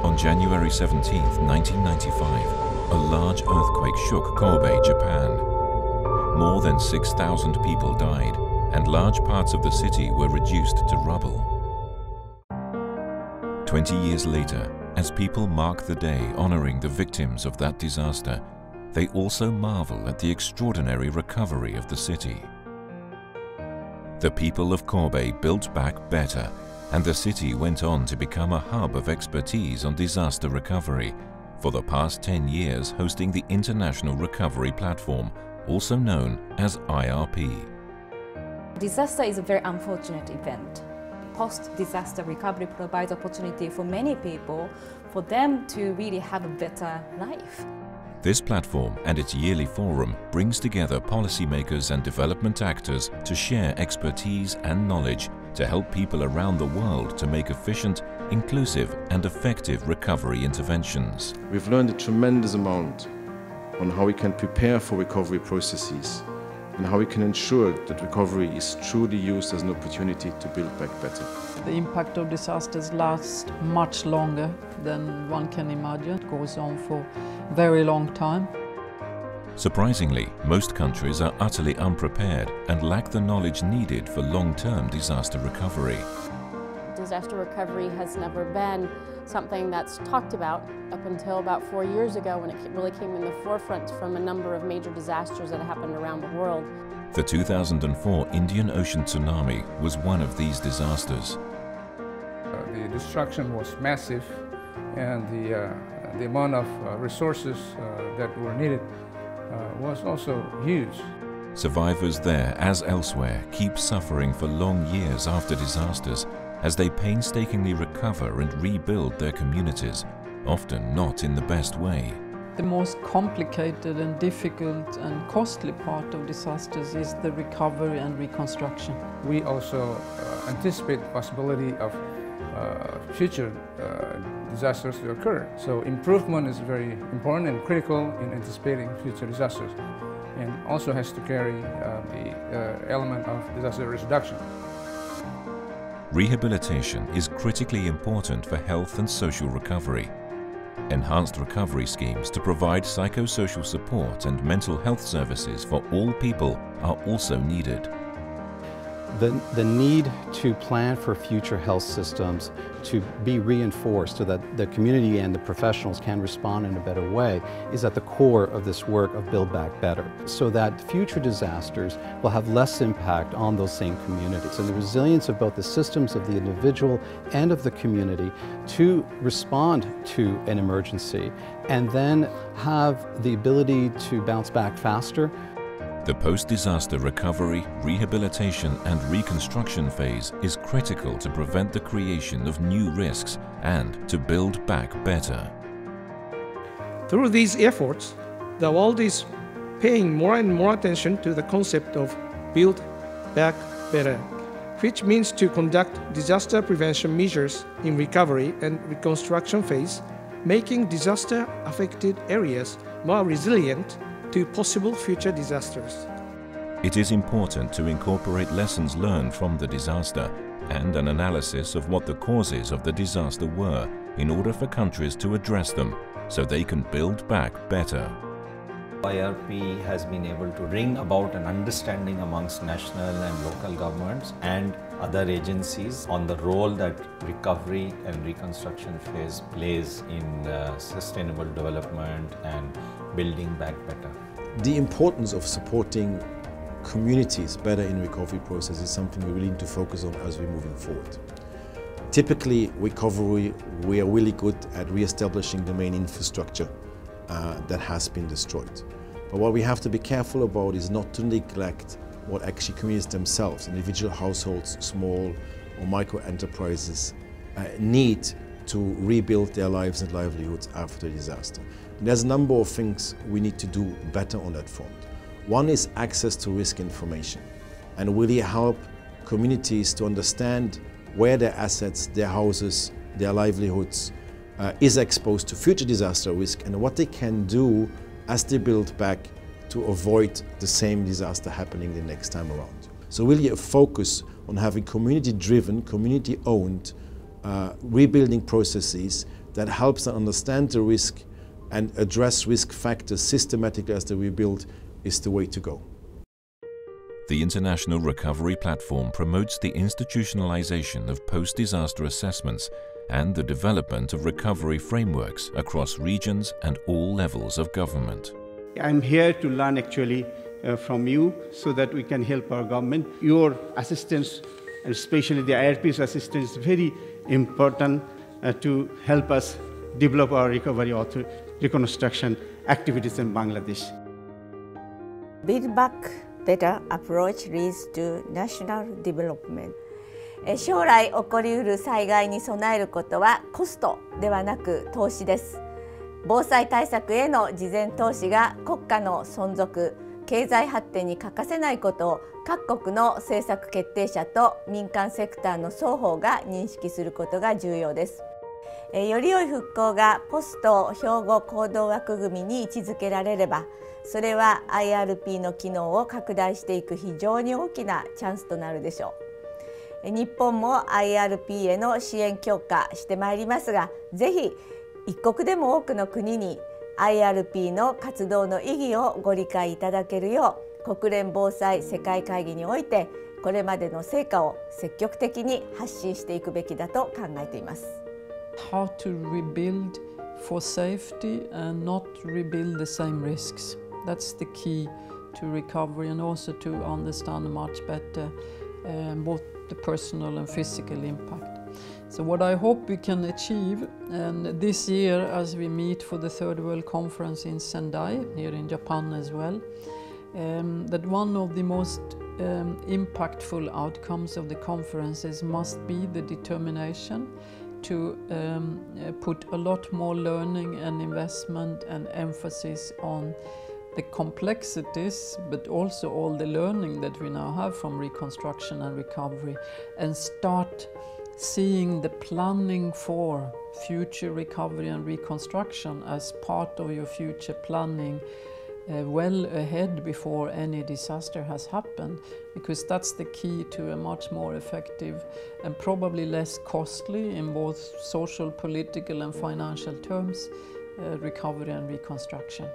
On January 17, 1995, a large earthquake shook Kobe, Japan. More than 6,000 people died, and large parts of the city were reduced to rubble. 20 years later, as people mark the day honoring the victims of that disaster, they also marvel at the extraordinary recovery of the city. The people of Kobe built back better, and the city went on to become a hub of expertise on disaster recovery, for the past 10 years hosting the International Recovery Platform, also known as IRP. Disaster is a very unfortunate event. Post-disaster recovery provides opportunity for many people for them to really have a better life. This platform and its yearly forum brings together policymakers and development actors to share expertise and knowledge to help people around the world to make efficient, inclusive and effective recovery interventions. We've learned a tremendous amount on how we can prepare for recovery processes and how we can ensure that recovery is truly used as an opportunity to build back better. The impact of disasters lasts much longer than one can imagine. It goes on for a very long time. Surprisingly, most countries are utterly unprepared and lack the knowledge needed for long-term disaster recovery. Disaster recovery has never been something that's talked about up until about 4 years ago, when it really came in the forefront from a number of major disasters that happened around the world. The 2004 Indian Ocean tsunami was one of these disasters. The destruction was massive, and the amount of resources that were needed was also huge. Survivors there, as elsewhere, keep suffering for long years after disasters as they painstakingly recover and rebuild their communities, often not in the best way. The most complicated and difficult and costly part of disasters is the recovery and reconstruction. We also anticipate the possibility of future disasters to occur. So improvement is very important and critical in anticipating future disasters, and also has to carry the element of disaster risk reduction. Rehabilitation is critically important for health and social recovery. Enhanced recovery schemes to provide psychosocial support and mental health services for all people are also needed. The need to plan for future health systems to be reinforced so that the community and the professionals can respond in a better way is at the core of this work of Build Back Better, so that future disasters will have less impact on those same communities. And the resilience of both the systems of the individual and of the community to respond to an emergency and then have the ability to bounce back faster. The post-disaster recovery, rehabilitation and reconstruction phase is critical to prevent the creation of new risks and to build back better. Through these efforts, the world is paying more and more attention to the concept of build back better, which means to conduct disaster prevention measures in recovery and reconstruction phase, making disaster-affected areas more resilient to possible future disasters. It is important to incorporate lessons learned from the disaster and an analysis of what the causes of the disaster were in order for countries to address them so they can build back better. IRP has been able to bring about an understanding amongst national and local governments and other agencies on the role that recovery and reconstruction phase plays in sustainable development and building back better. The importance of supporting communities better in recovery process is something we really need to focus on as we're moving forward. Typically, recovery, we are really good at re-establishing the main infrastructure that has been destroyed. But what we have to be careful about is not to neglect what actually communities themselves, individual households, small or micro enterprises, need to rebuild their lives and livelihoods after a disaster. And there's a number of things we need to do better on that front. One is access to risk information and really help communities to understand where their assets, their houses, their livelihoods is exposed to future disaster risk and what they can do as they build back to avoid the same disaster happening the next time around. So really a focus on having community-driven, community-owned rebuilding processes that helps them understand the risk and address risk factors systematically as they rebuild is the way to go. The International Recovery Platform promotes the institutionalization of post-disaster assessments and the development of recovery frameworks across regions and all levels of government. I'm here to learn actually from you so that we can help our government. Your assistance, and especially the IRP's assistance, is very important to help us develop our recovery or reconstruction activities in Bangladesh. Build back better approach leads to national development. 将来起こりうる災害に備えることはコストではなく投資です。防災対策への事前投資が国家の存続、経済発展に欠かせないことを各国の政策決定者と民間セクターの双方が認識することが重要です。より良い復興がポスト標語行動枠組みに位置づけられれば、それは IRP の機能を拡大していく非常に大きなチャンスとなるでしょう。日本も IRP への支援強化してまいりますが、ぜひ一国でも多くの国に IRP の活動の意義をご理解いただけるよう、国連防災世界会議においてこれまでの成果を積極的に発信していくべきだと考えています。How to rebuild for safety and not rebuild the same risks. That's the key to recovery, and also to understand much better both the personal and physical impact. So what I hope we can achieve, and this year as we meet for the Third World Conference in Sendai, here in Japan as well, that one of the most impactful outcomes of the conferences must be the determination to put a lot more learning and investment and emphasis on the complexities, but also all the learning that we now have from reconstruction and recovery, and start seeing the planning for future recovery and reconstruction as part of your future planning well ahead before any disaster has happened, because that's the key to a much more effective and probably less costly in both social, political and financial terms recovery and reconstruction.